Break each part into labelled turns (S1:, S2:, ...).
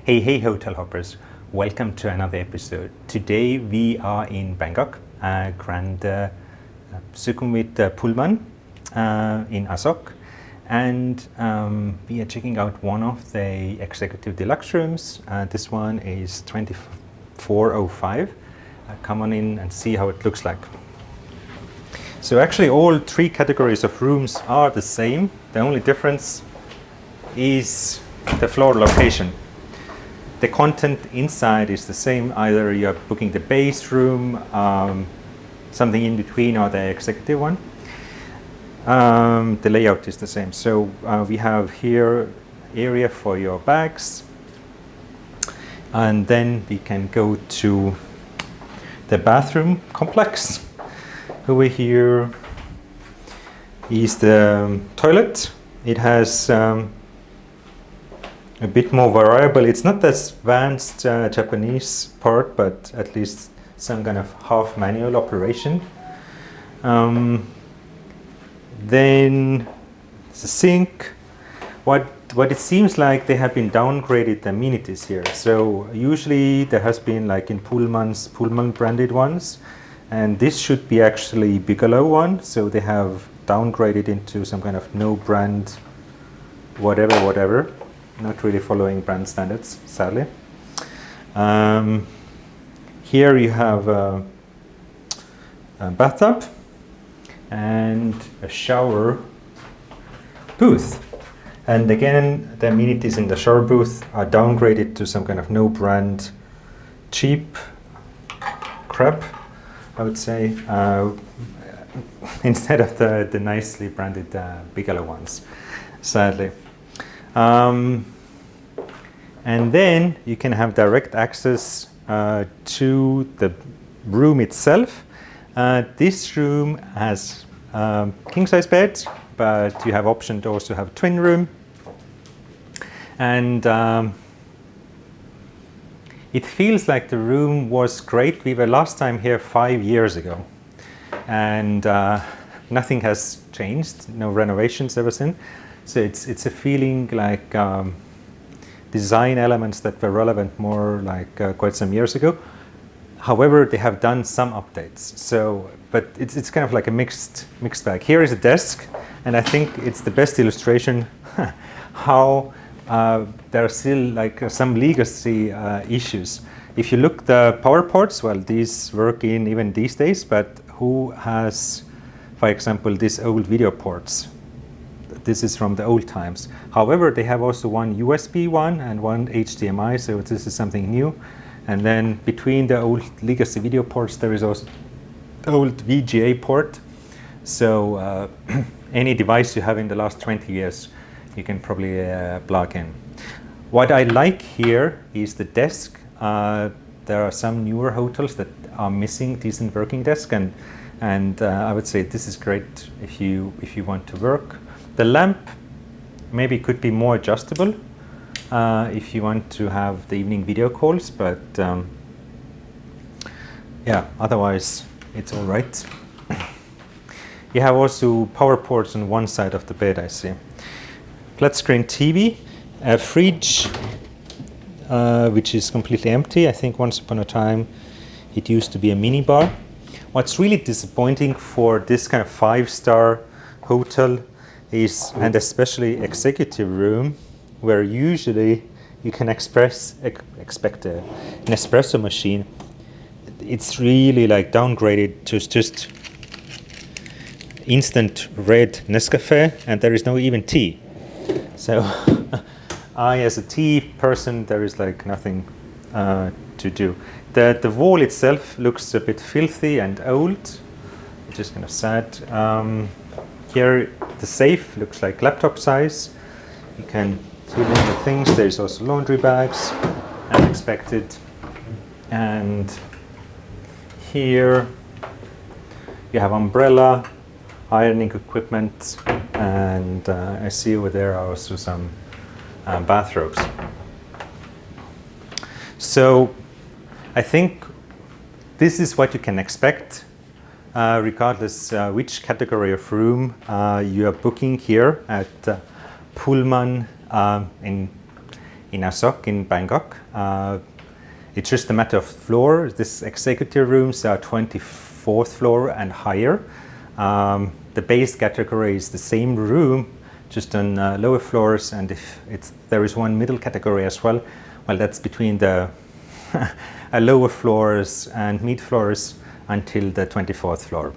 S1: Hey hotel hoppers, welcome to another episode. Today we are in Bangkok, Grande Sukhumvit Pullman in Asok, and we are checking out one of the executive deluxe rooms. This one is 2405. Come on in and see how it looks like. So actually all three categories of rooms are the same. The only difference is the floor location. The content inside is the same. Either you're booking the base room, something in between, or the executive one. The layout is the same. So we have here area for your bags, and then we can go to the bathroom complex. Over here is the toilet. It has a bit more variable. It's not as advanced Japanese part, but at least some kind of half manual operation. Then the sink. What it seems like they have been downgraded the amenities here. So usually there has been, like in Pullmans, Pullman branded ones, and this should be actually Bigelow one. So they have downgraded into some kind of no brand, whatever. Not really following brand standards, sadly. Here you have a bathtub and a shower booth. And again, the amenities in the shower booth are downgraded to some kind of no brand, cheap crap, I would say, instead of the nicely branded Bigelow ones, sadly. And then you can have direct access to the room itself. This room has king-size beds, but you have option to also have twin room. And it feels like the room was great. We were last time here 5 years ago, and nothing has changed. No renovations ever since. So it's a feeling like design elements that were relevant more like quite some years ago. However, they have done some updates. So, but it's kind of like a mixed bag. Here is a desk, and I think it's the best illustration how there are still like some legacy issues. If you look the power ports, well, these work in even these days, but who has, for example, these old video ports? This is from the old times. However, they have also one USB one and one HDMI, so this is something new. And then between the old legacy video ports, there is also old VGA port. So any device you have in the last 20 years, you can probably plug in. What I like here is the desk. There are some newer hotels that are missing decent working desk, and I would say this is great if you want to work. The lamp maybe could be more adjustable if you want to have the evening video calls, but yeah, otherwise it's all right. You have also power ports on one side of the bed, I see. Flat screen TV, a fridge which is completely empty. I think once upon a time it used to be a mini bar. What's really disappointing for this kind of 5-star hotel is, and especially executive room, where usually you can expect an espresso machine, it's really like downgraded to just instant red Nescafe, and there is no even tea. So I, as a tea person, there is like nothing to do. The wall itself looks a bit filthy and old, which is kind of sad. Here the safe looks like laptop size. You can fill in the things. There's also laundry bags, as expected. And here you have umbrella, ironing equipment, and I see over there are also some bathrobes. So I think this is what you can expect regardless which category of room you are booking here at Pullman in in Asok in Bangkok. It's just a matter of floor. This executive rooms are 24th floor and higher. The base category is the same room, just on lower floors, and if there is one middle category as well, well, that's between the lower floors and mid floors until the 24th floor.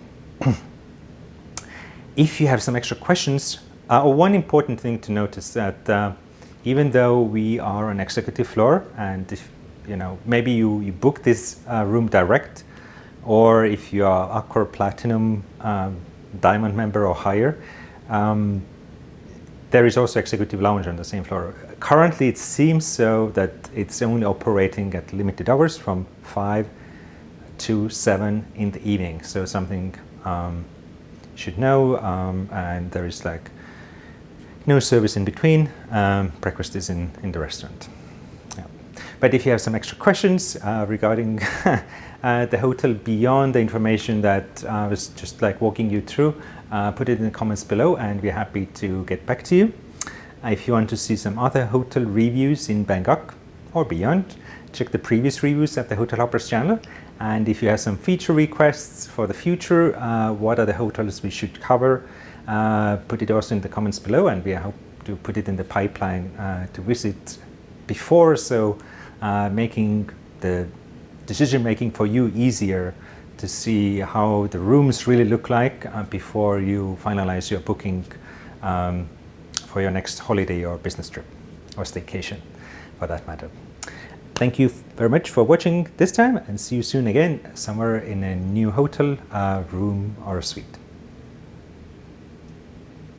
S1: If you have some extra questions, one important thing to notice that even though we are on executive floor, and if maybe you book this room direct, or if you are Accor Platinum Diamond member or higher, there is also executive lounge on the same floor. Currently, it seems so that it's only operating at limited hours from 5 to 7 in the evening. So something you should know, and there is like no service in between. Breakfast is in the restaurant. Yeah. But if you have some extra questions regarding the hotel beyond the information that I was just like walking you through, put it in the comments below and we're happy to get back to you. If you want to see some other hotel reviews in Bangkok or beyond, check the previous reviews at the Hotel Hoppers channel. And if you have some feature requests for the future, what are the hotels we should cover, put it also in the comments below, and we hope to put it in the pipeline to visit before, so making the decision making for you easier to see how the rooms really look like before you finalize your booking for your next holiday or business trip or staycation for that matter. Thank you very much for watching this time, and see you soon again somewhere in a new hotel, room or a suite.